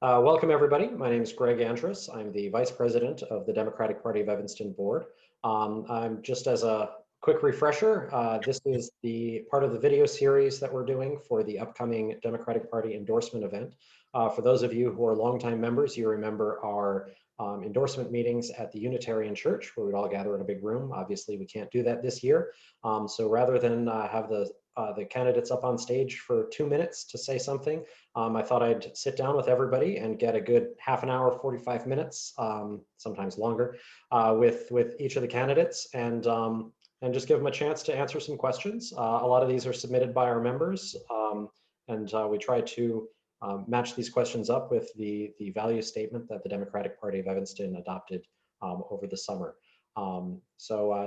Welcome, everybody. My name is Greg Andrus. I'm the Vice President of the Democratic Party of Evanston Board. I'm just as a quick refresher, this is the part of the video series that we're doing for the upcoming Democratic Party endorsement event. For those of you who are longtime members, you remember our endorsement meetings at the Unitarian Church, where we'd all gather in a big room. Obviously, we can't do that this year. So rather than have the candidates up on stage for 2 minutes to say something, I thought I'd sit down with everybody and get a good half an hour, 45 minutes, sometimes longer, with each of the candidates and just give them a chance to answer some questions. A lot of these are submitted by our members, and we try to match these questions up with the value statement that the Democratic Party of Evanston adopted over the summer.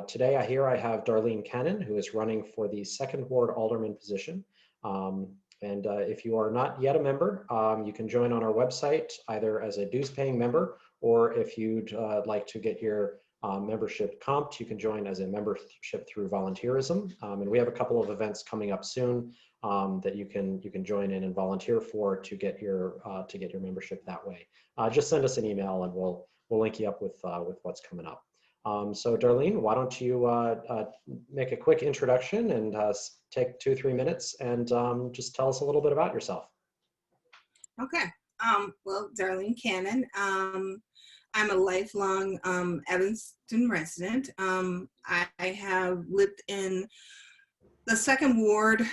Today I have Darlene Cannon, who is running for the 2nd Ward Alderman position. If you are not yet a member, you can join on our website either as a dues-paying member, or if you'd like to get your membership comped, you can join as a membership through volunteerism. And we have a couple of events coming up soon that you can join in and volunteer for to get your membership that way. Just send us an email and we'll link you up with what's coming up. So Darlene, why don't you make a quick introduction and take 2-3 minutes and just tell us a little bit about yourself. Okay. Well, Darlene Cannon. I'm a lifelong Evanston resident. I have lived in the 2nd Ward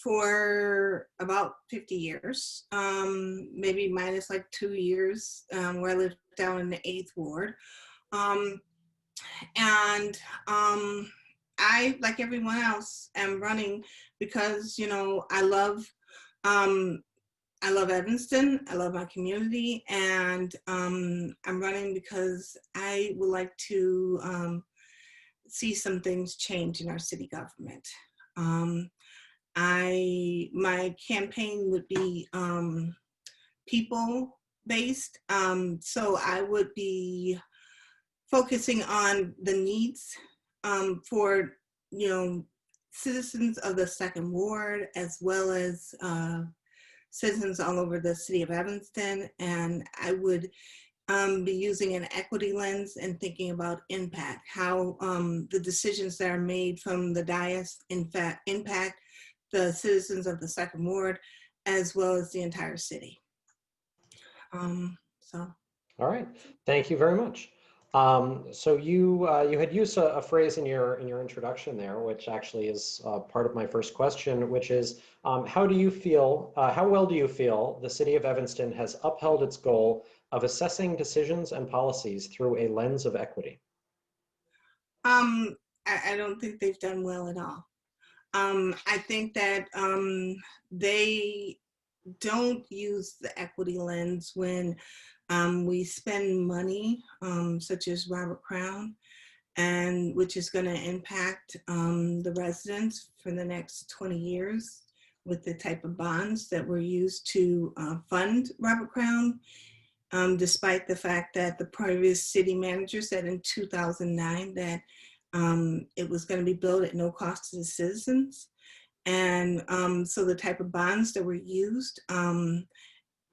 for about 50 years, maybe minus like 2 years, where I lived down in the 8th Ward. I, like everyone else, am running because, you know, I love Evanston, I love my community, and I'm running because I would like to see some things change in our city government. My campaign would be people-based, so I would be focusing on the needs for, you know, citizens of the 2nd Ward, as well as citizens all over the city of Evanston. And I would be using an equity lens and thinking about impact, how the decisions that are made from the dais in fact impact the citizens of the 2nd Ward, as well as the entire city. All right, thank you very much. So you had used a phrase in your introduction there, which actually is part of my first question, which is how well do you feel the city of Evanston has upheld its goal of assessing decisions and policies through a lens of equity? I don't think they've done well at all. I think that they don't use the equity lens when we spend money, such as Robert Crown, and which is going to impact the residents for the next 20 years with the type of bonds that were used to fund Robert Crown, despite the fact that the previous city manager said in 2009 that it was going to be built at no cost to the citizens. And so the type of bonds that were used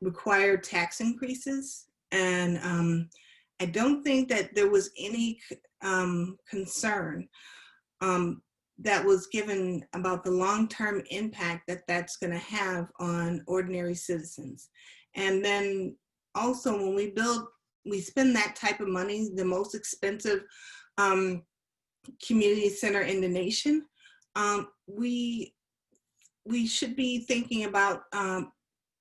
required tax increases. And I don't think that there was any concern that was given about the long-term impact that that's going to have on ordinary citizens. And then also when we spend that type of money, the most expensive community center in the nation, we should be thinking about,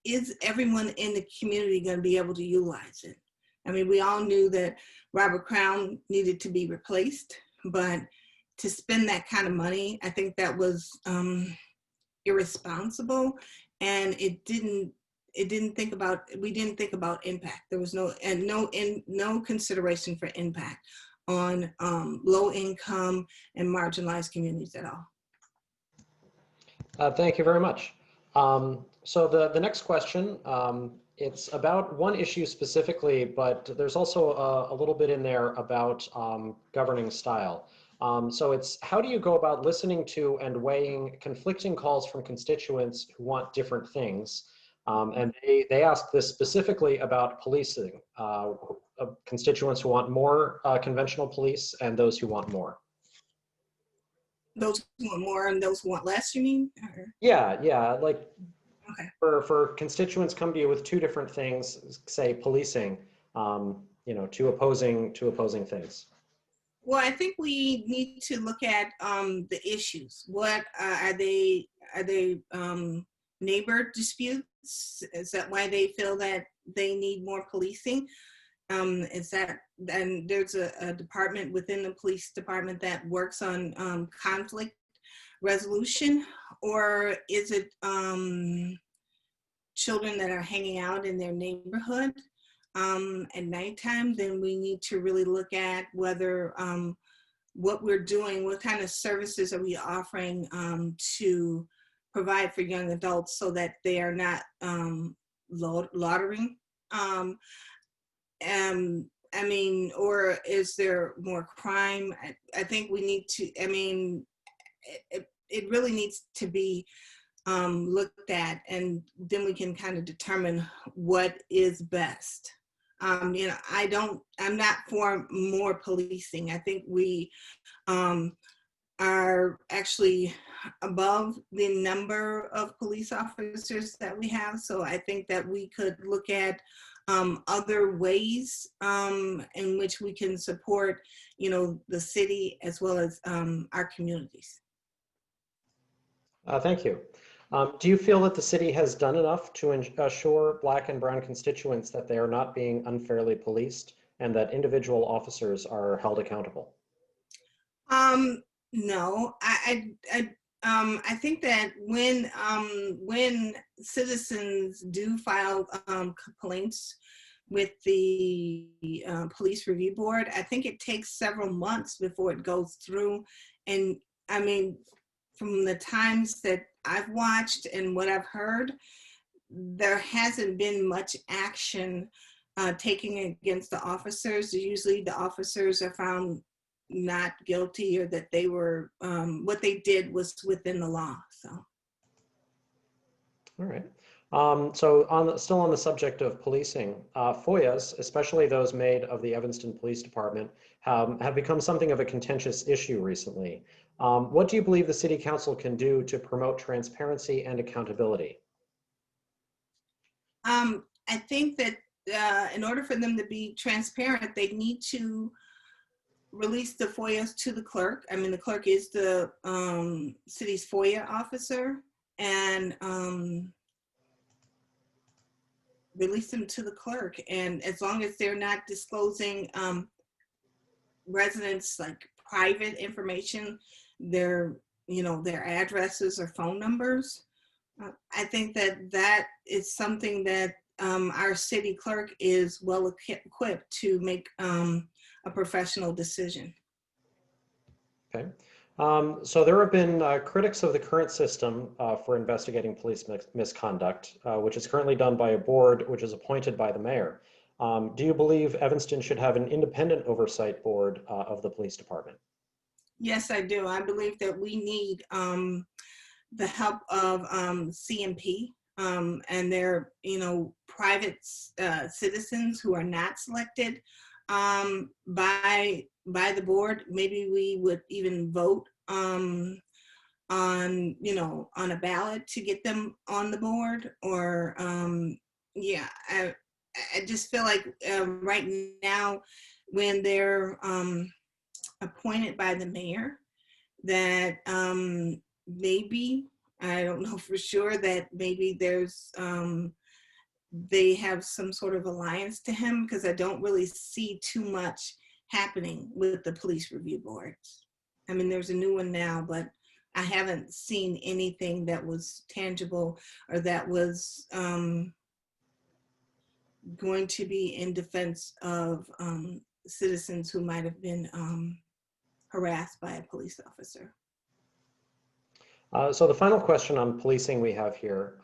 is everyone in the community going to be able to utilize it? I mean, we all knew that Robert Crown needed to be replaced, but to spend that kind of money, I think that was irresponsible, and we didn't think about impact. There was no consideration for impact on low income and marginalized communities at all. Thank you very much. So the next question, it's about one issue specifically, but there's also a little bit in there about governing style. So it's, how do you go about listening to and weighing conflicting calls from constituents who want different things, And they asked this specifically about policing, constituents who want more conventional police and those who want more. Those who want more and those who want less, you mean? Or- Yeah, like Okay. for constituents come to you with two different things, say policing, two opposing things. Well, I think we need to look at the issues. What are they? Are they neighbor disputes? Is that why they feel that they need more policing? Is that, and there's a department within the police department that works on conflict resolution, or is it children that are hanging out in their neighborhood at nighttime? Then we need to really look at whether what we're doing, what kind of services are we offering to provide for young adults so that they are not loitering. I mean, or is there more crime? I think we need to, I mean, it really needs to be looked at, and then we can kind of determine what is best. I'm not for more policing. I think we are actually above the number of police officers that we have. So I think that we could look at other ways in which we can support, the city as well as our communities. Thank you. Do you feel that the city has done enough to assure Black and Brown constituents that they are not being unfairly policed and that individual officers are held accountable? No, I think that when citizens do file complaints with the police review board, I think it takes several months before it goes through. And I mean, from the times that I've watched and what I've heard, there hasn't been much action taken against the officers. Usually the officers are found not guilty, or that they were, what they did was within the law, so. All right. So still on the subject of policing, FOIAs, especially those made of the Evanston Police Department, have become something of a contentious issue recently. What do you believe the City Council can do to promote transparency and accountability? I think that in order for them to be transparent, they need to release the FOIAs to the clerk. I mean, the clerk is the city's FOIA officer, and release them to the clerk. And as long as they're not disclosing residents' like private information, their addresses or phone numbers, I think that is something that our city clerk is well equipped to make a professional decision. Okay. So there have been critics of the current system for investigating police misconduct, which is currently done by a board which is appointed by the mayor. Do you believe Evanston should have an independent oversight board of the police department? Yes, I do. I believe that we need the help of CMP and their, private citizens who are not selected by the board. Maybe we would even vote on a ballot to get them on the board, or yeah, I just feel like right now when they're appointed by the mayor, that maybe, I don't know for sure, that maybe there's they have some sort of alliance to him, because I don't really see too much happening with the police review boards. I mean, there's a new one now, but I haven't seen anything that was tangible or that was going to be in defense of citizens who might have been harassed by a police officer. So the final question on policing we have here.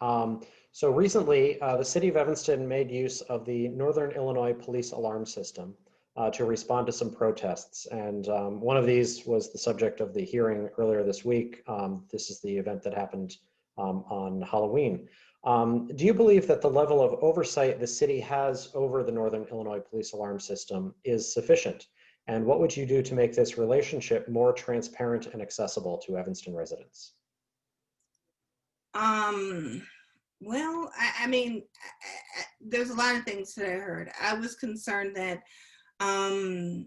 So recently, the city of Evanston made use of the Northern Illinois Police Alarm System to respond to some protests. And one of these was the subject of the hearing earlier this week. This is the event that happened on Halloween. Do you believe that the level of oversight the city has over the Northern Illinois police alarm system is sufficient? And what would you do to make this relationship more transparent and accessible to Evanston residents? Um, well, I mean, there's a lot of things that I heard. I was concerned that um,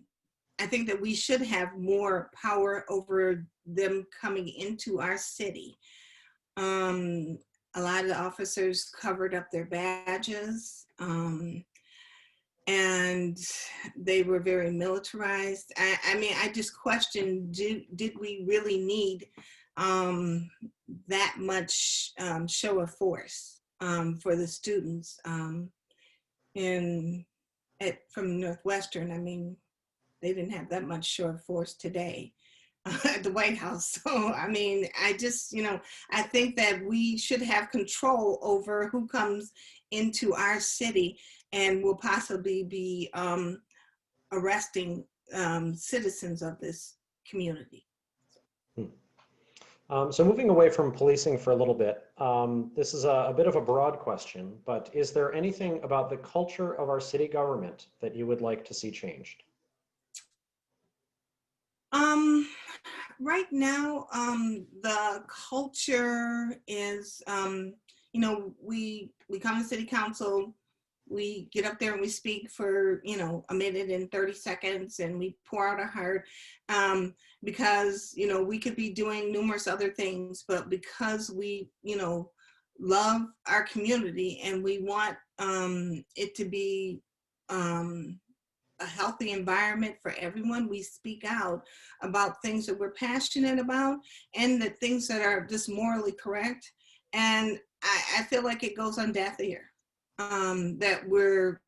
I think that we should have more power over them coming into our city. Um, a lot of the officers covered up their badges, and they were very militarized. I mean, I just questioned, did we really need that much show of force for the students from Northwestern? I mean, they didn't have that much show of force today at the White House. So, I mean, I just, I think that we should have control over who comes into our city and will possibly be arresting citizens of this community. So moving away from policing for a little bit, this is a bit of a broad question, but is there anything about the culture of our city government that you would like to see changed? Right now, the culture is, we come to city council, we get up there and we speak for, a minute and 30 seconds and we pour out our heart because, we could be doing numerous other things, but because we, love our community and we want it to be a healthy environment for everyone, we speak out about things that we're passionate about and the things that are just morally correct. And I feel like it goes on deaf ear. That we're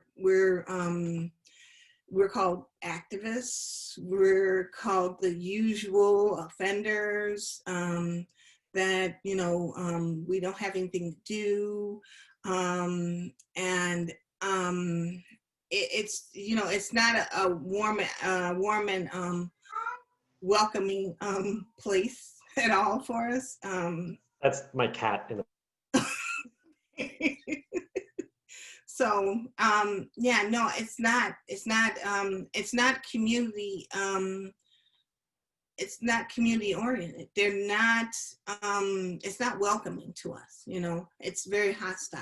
called activists, we're called the usual offenders, that we don't have anything to do, and it's not a warm and welcoming place at all for us. That's my cat in the So yeah, no, it's not community. It's not community oriented. They're not. It's not welcoming to us. It's very hostile.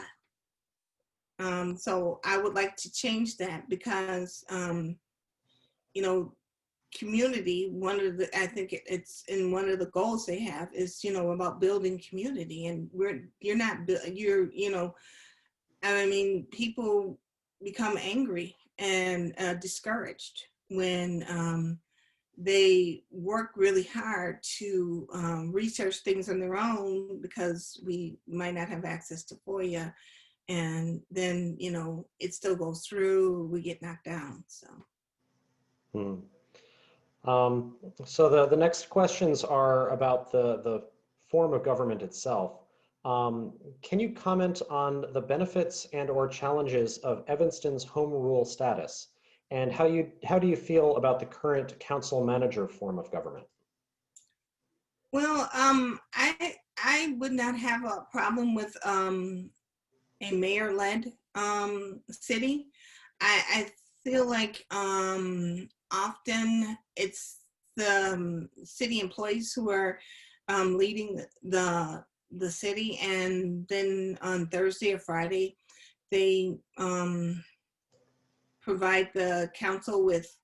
So I would like to change that because community. I think it's in one of the goals they have is about building community, and I mean, people become angry and discouraged when they work really hard to research things on their own because we might not have access to FOIA. And then, it still goes through, we get knocked down, so. So the next questions are about the form of government itself. Can you comment on the benefits and or challenges of Evanston's home rule status, and how do you feel about the current council manager form of government? Well, I would not have a problem with a mayor-led city. I feel like often it's the city employees who are leading the city, and then on Thursday or Friday they provide the council with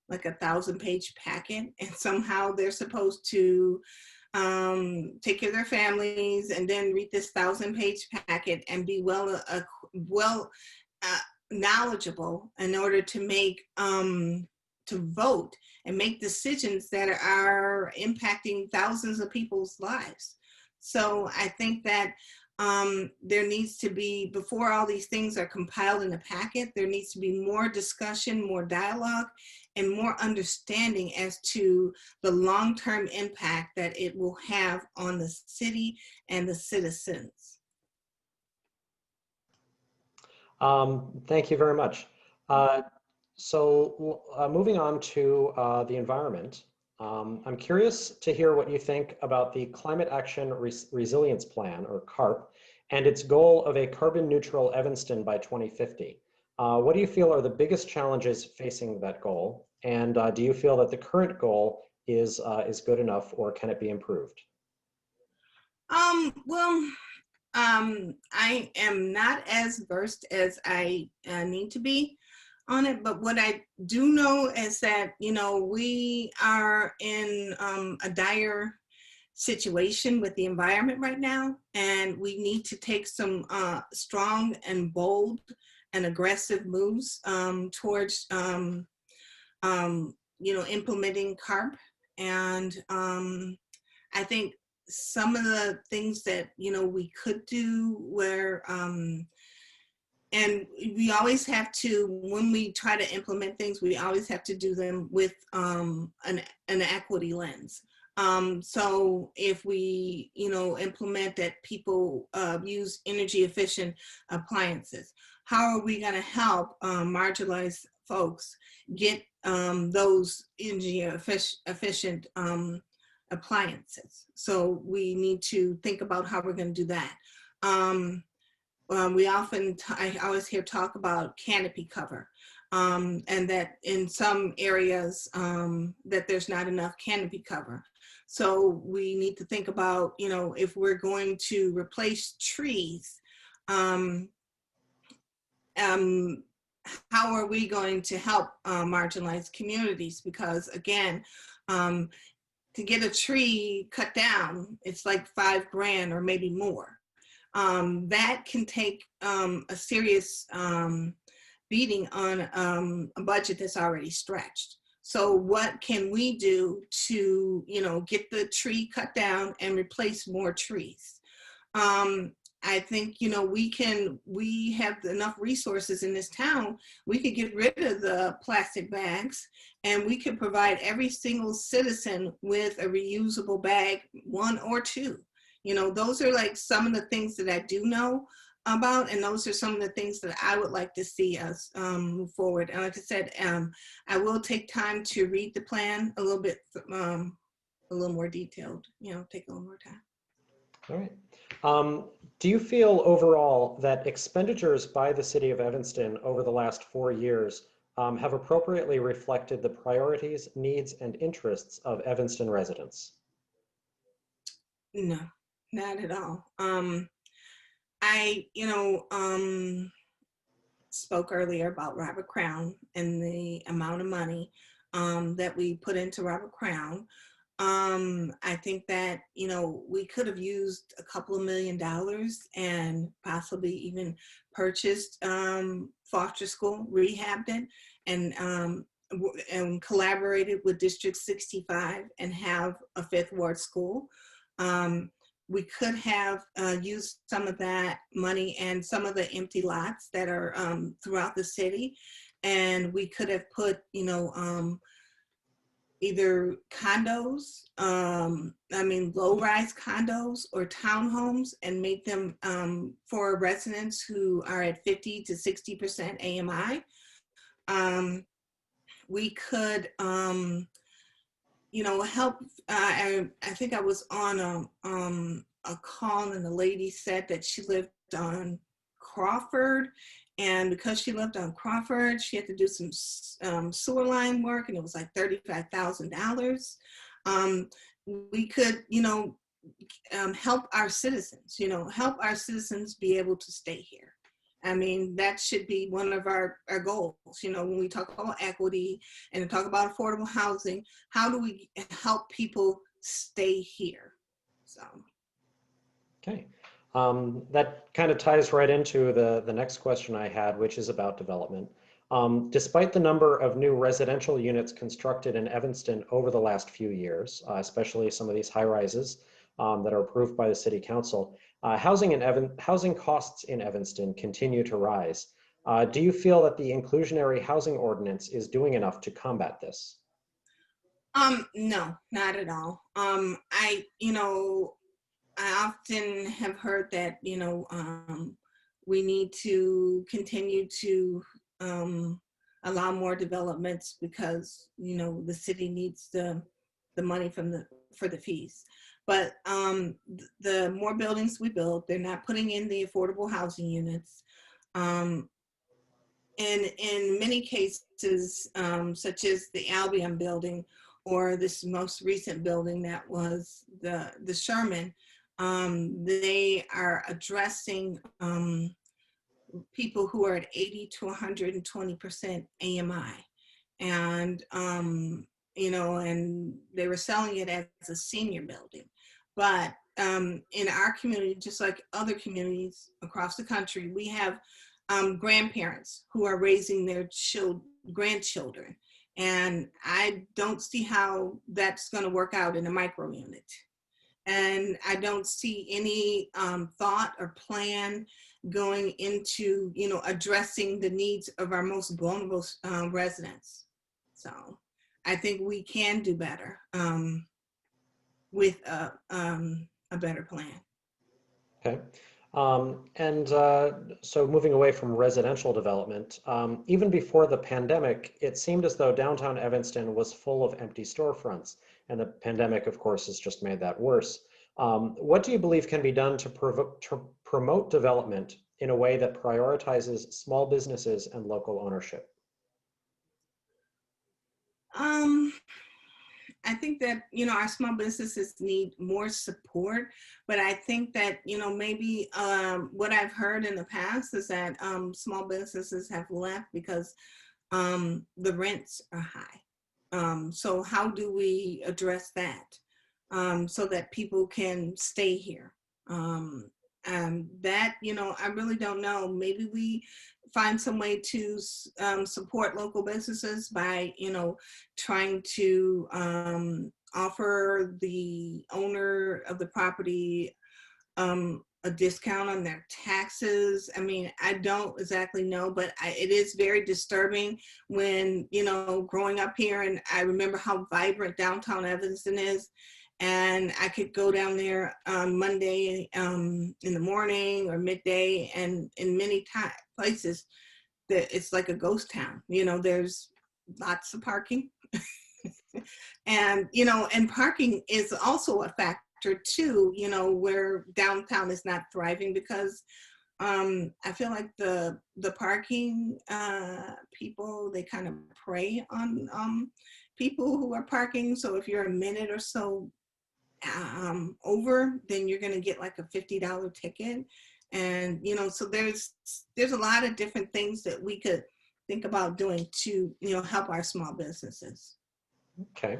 like 1,000-page packet, and somehow they're supposed to take care of their families and then read this 1,000-page packet and be well knowledgeable in order to make to vote and make decisions that are impacting thousands of people's lives. So I think that there needs to be, before all these things are compiled in a packet, there needs to be more discussion, more dialogue, and more understanding as to the long-term impact that it will have on the city and the citizens. Thank you very much. So moving on to the environment, I'm curious to hear what you think about the Climate Action Resilience Plan, or CARP, and its goal of a carbon neutral Evanston by 2050. What do you feel are the biggest challenges facing that goal? And do you feel that the current goal is good enough, or can it be improved? Well, I am not as versed as I need to be on it, but what I do know is that, we are in a dire situation with the environment right now, and we need to take some strong and bold and aggressive moves towards, implementing CARP. And I think some of the things that, we could do where, and we always have to, when we try to implement things, we always have to do them with an equity lens. So if we, implement that people use energy efficient appliances, how are we going to help marginalized folks get those energy efficient appliances? So we need to think about how we're going to do that. I always hear talk about canopy cover, and that in some areas that there's not enough canopy cover. So we need to think about, if we're going to replace trees, how are we going to help marginalized communities? Because again, to get a tree cut down, it's like $5,000 or maybe more. That can take a serious beating on a budget that's already stretched. So what can we do to, get the tree cut down and replace more trees? I think, we have enough resources in this town. We could get rid of the plastic bags, and we could provide every single citizen with a reusable bag, one or two. Those are like some of the things that I do know about, and those are some of the things that I would like to see us move forward. And like I said, I will take time to read the plan a little bit, a little more detailed, take a little more time. All right. Do you feel overall that expenditures by the city of Evanston over the last 4 years have appropriately reflected the priorities, needs, and interests of Evanston residents? No, not at all. I, spoke earlier about Robert Crown and the amount of money that we put into Robert Crown. I think that, we could have used a couple of $1 million and possibly even purchased Foster School, rehabbed it, and collaborated with District 65 and have a Fifth Ward school. We could have used some of that money and some of the empty lots that are throughout the city, and we could have put, either condos, low-rise condos or townhomes, and make them for residents who are at 50 to 60% AMI. We could, help. I think I was on a call, and the lady said that she lived on Crawford, and because she lived on Crawford, she had to do some sewer line work, and it was like $35,000. We could, help our citizens, help our citizens be able to stay here. I mean, that should be one of our goals. When we talk about equity and talk about affordable housing, how do we help people stay here? So. Okay. That kind of ties right into the next question I had, which is about development. Despite the number of new residential units constructed in Evanston over the last few years, especially some of these high rises that are approved by the City Council, housing costs in Evanston continue to rise. Do you feel that the inclusionary housing ordinance is doing enough to combat this? No, not at all. I often have heard that, we need to continue to allow more developments because, the city needs the money for the fees. But the more buildings we build, they're not putting in the affordable housing units. And in many cases, such as the Albion building or this most recent building that was the Sherman, they are addressing people who are at 80 to 120% AMI. And, and they were selling it as a senior building. But in our community, just like other communities across the country, we have grandparents who are raising their grandchildren. And I don't see how that's going to work out in a micro unit. And I don't see any thought or plan going into, addressing the needs of our most vulnerable residents. So I think we can do better with a better plan. Okay. So moving away from residential development, even before the pandemic, it seemed as though downtown Evanston was full of empty storefronts. And the pandemic, of course, has just made that worse. What do you believe can be done to promote development in a way that prioritizes small businesses and local ownership? I think that, our small businesses need more support, but I think that, maybe what I've heard in the past is that small businesses have left because the rents are high. So how do we address that so that people can stay here? That, I really don't know. Maybe we find some way to support local businesses by, trying to offer the owner of the property a discount on their taxes. I mean, I don't exactly know, but it is very disturbing when, growing up here, and I remember how vibrant downtown Evanston is. And I could go down there on Monday in the morning or midday, and in many places, that it's like a ghost town. There's lots of parking, and and parking is also a factor too. Where downtown is not thriving because I feel like the parking people, they kind of prey on people who are parking. So if you're a minute or so over, then you're going to get like a $50 ticket. And so there's a lot of different things that we could think about doing to help our small businesses. Okay.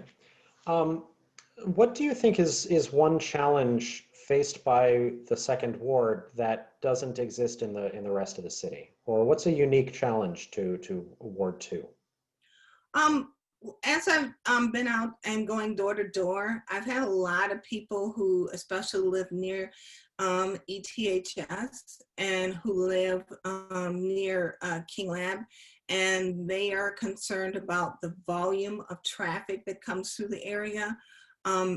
What do you think is one challenge faced by the second ward that doesn't exist in the rest of the city? Or what's a unique challenge to Ward 2? As I've been out and going door to door, I've had a lot of people who especially live near ETHS and who live near King Lab, and they are concerned about the volume of traffic that comes through the area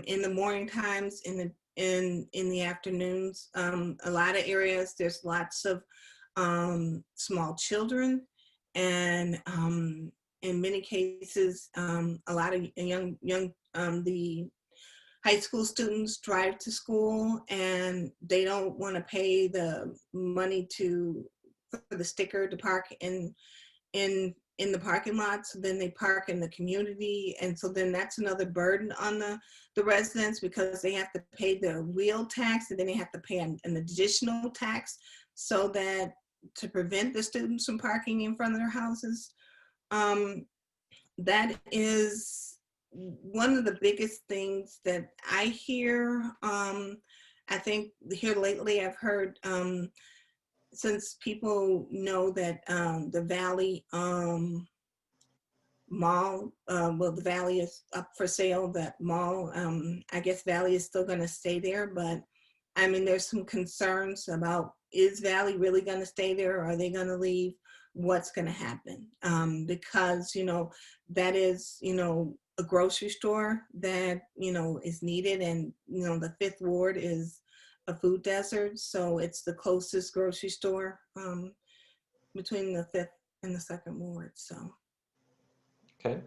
in the morning times, in the afternoons. A lot of areas, there's lots of small children, and in many cases, a lot of the high school students drive to school, and they don't want to pay the money for the sticker to park in the parking lot. So then they park in the community, and so then that's another burden on the residents because they have to pay the wheel tax, and then they have to pay an additional tax so that to prevent the students from parking in front of their houses. That is one of the biggest things that I hear. I think here lately I've heard, since people know that the Valley Mall, the Valley is up for sale, that mall, I guess Valley is still going to stay there, but I mean, there's some concerns about, is Valley really going to stay there, or are they going to leave? What's going to happen? Because, that is, a grocery store that, is needed. And, the Fifth Ward is a food desert. So it's the closest grocery store between the Fifth and the Second Ward. So. Okay,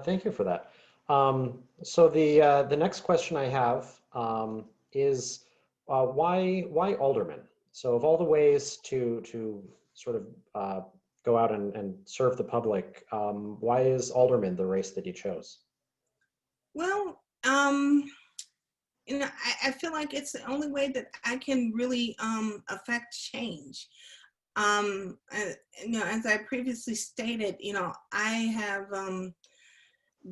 thank you for that. So the next question I have is why aldermen? So of all the ways to sort of go out and serve the public, why is alderman the race that you chose? Well, I feel like it's the only way that I can really affect change. As I previously stated, I have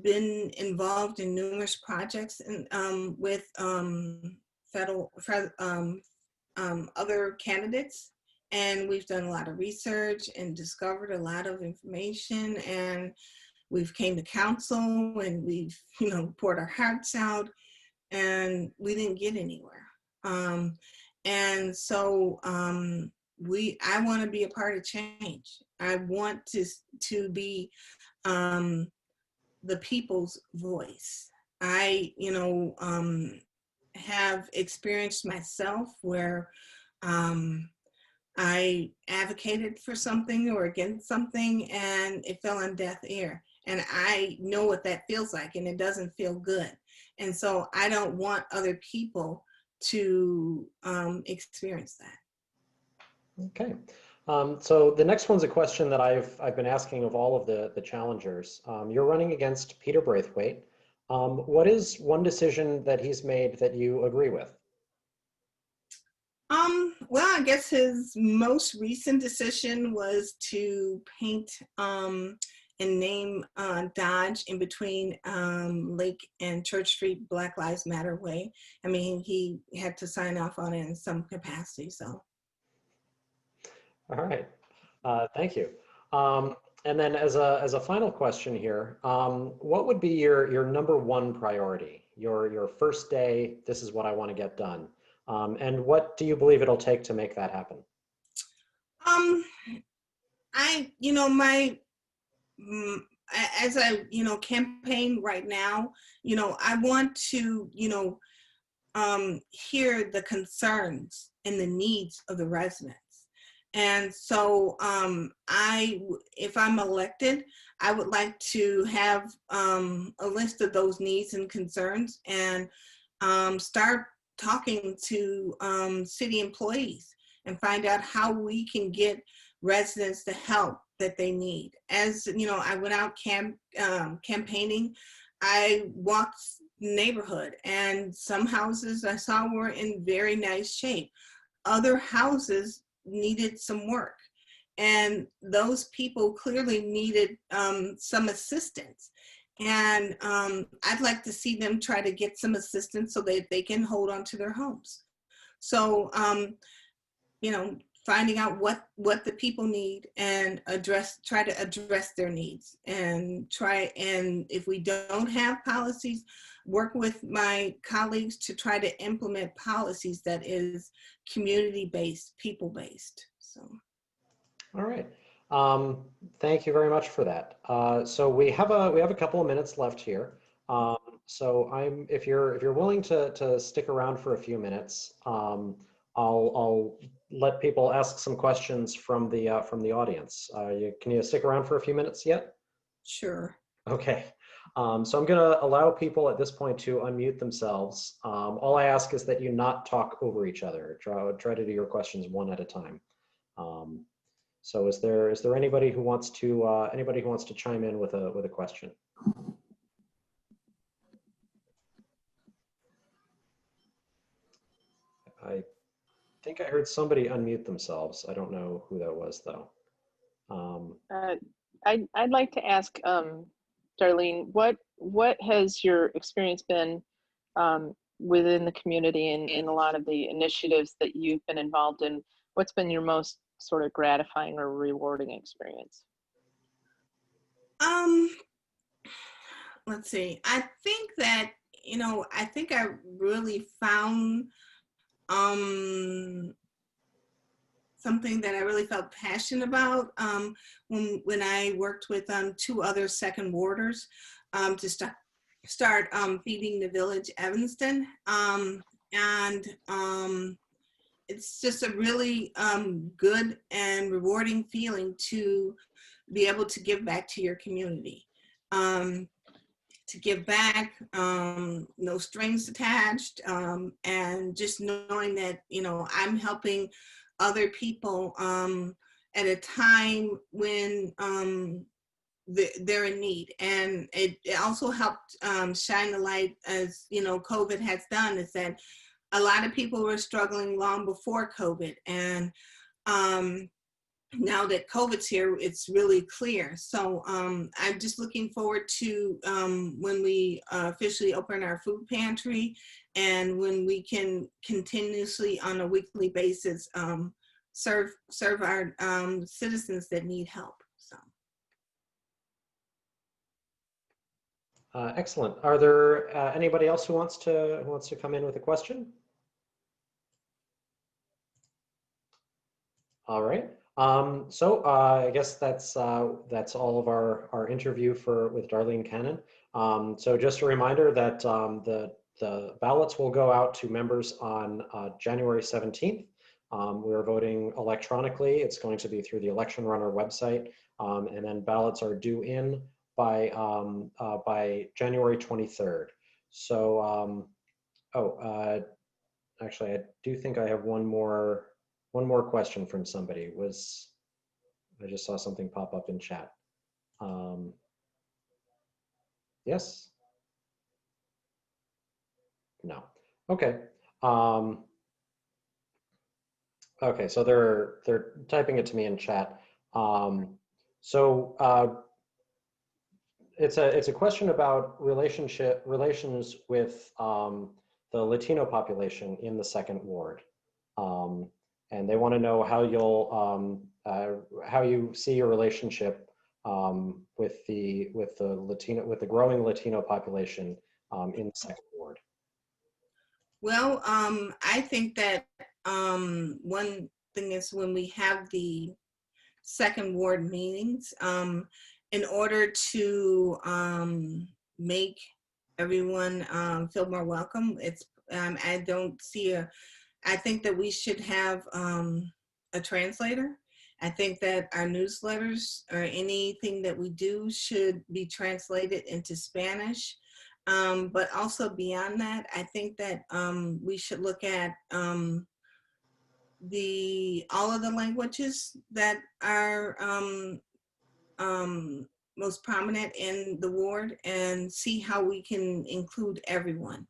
been involved in numerous projects and with other candidates, and we've done a lot of research and discovered a lot of information, and we've came to council and we've poured our hearts out, and we didn't get anywhere. And so I want to be a part of change. I want to be the people's voice. I have experienced myself where I advocated for something or against something and it fell on deaf ear. And I know what that feels like, and it doesn't feel good. And so I don't want other people to experience that. Okay. So the next one's a question that I've been asking of all of the challengers. You're running against Peter Braithwaite. What is one decision that he's made that you agree with? Well, I guess his most recent decision was to paint and name Dodge in between Lake and Church Street Black Lives Matter Way. I mean, he had to sign off on it in some capacity, so. All right, thank you. And then as a final question here, what would be your number one priority? Your first day, this is what I want to get done. And what do you believe it'll take to make that happen? As I, campaign right now, I want to, hear the concerns and the needs of the residents. And so if I'm elected, I would like to have a list of those needs and concerns and start talking to city employees and find out how we can get residents the help that they need. As I went out campaigning, I walked the neighborhood, and some houses I saw were in very nice shape. Other houses needed some work, and those people clearly needed some assistance. And I'd like to see them try to get some assistance so that they can hold on to their homes. So, finding out what the people need and try to address their needs, and if we don't have policies, work with my colleagues to try to implement policies that is community-based, people-based. So. All right. Thank you very much for that. So we have a couple of minutes left here. So if you're willing to stick around for a few minutes, I'll let people ask some questions from the audience. Can you stick around for a few minutes yet? Sure. Okay. So I'm going to allow people at this point to unmute themselves. All I ask is that you not talk over each other. Try to do your questions one at a time. So is there anybody who wants to chime in with a question? I think I heard somebody unmute themselves. I don't know who that was though. I'd like to ask Darlene, what has your experience been within the community and in a lot of the initiatives that you've been involved in? What's been your most sort of gratifying or rewarding experience? Let's see. I think that, I really found something that I really felt passionate about when I worked with 2 other second warders to start feeding the village Evanston. It's just a really good and rewarding feeling to be able to give back to your community. to give back, no strings attached, and just knowing that, you know, I'm helping other people at a time when they're in need. And it also helped shine the light, as you know, COVID has done, is that a lot of people were struggling long before COVID. And now that COVID's here, it's really clear. So I'm just looking forward to when we officially open our food pantry, and when we can continuously on a weekly basis serve our citizens that need help. So. Excellent. Are there anybody else who wants to come in with a question? All right. So I guess that's all of our interview with Darlene Cannon. So just a reminder that the ballots will go out to members on January 17th. We're voting electronically. It's going to be through the Election Runner website, and then ballots are due in by January 23rd. So actually, I do think I have one more question from somebody. I just saw something pop up in chat. Yes? No. Okay. Okay, so they're typing it to me in chat. It's a question about relations with the Latino population in the second ward. And they want to know how you see your relationship with the growing Latino population in the second ward. Well, I think that one thing is when we have the second ward meetings, in order to make everyone feel more welcome, I don't see I think that we should have a translator. I think that our newsletters or anything that we do should be translated into Spanish. But also beyond that, I think that we should look at all of the languages that are most prominent in the ward, and see how we can include everyone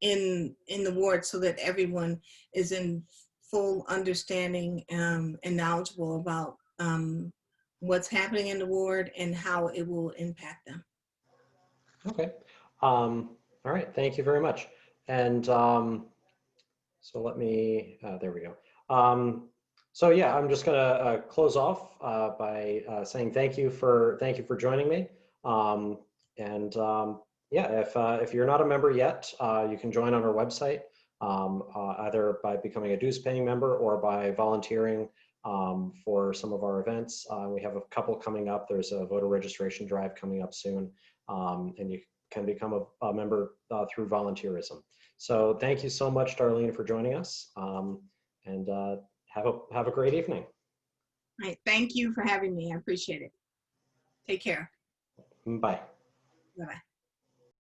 in the ward, so that everyone is in full understanding and knowledgeable about what's happening in the ward and how it will impact them. Okay. All right. Thank you very much. And so let me, there we go. So yeah, I'm just gonna close off by saying thank you for joining me. Yeah, if you're not a member yet, you can join on our website, either by becoming a dues paying member or by volunteering for some of our events. We have a couple coming up. There's a voter registration drive coming up soon, and you can become a member through volunteerism. So thank you so much, Darlene, for joining us, and have a great evening. All right, thank you for having me. I appreciate it. Take care. Bye. Bye-bye.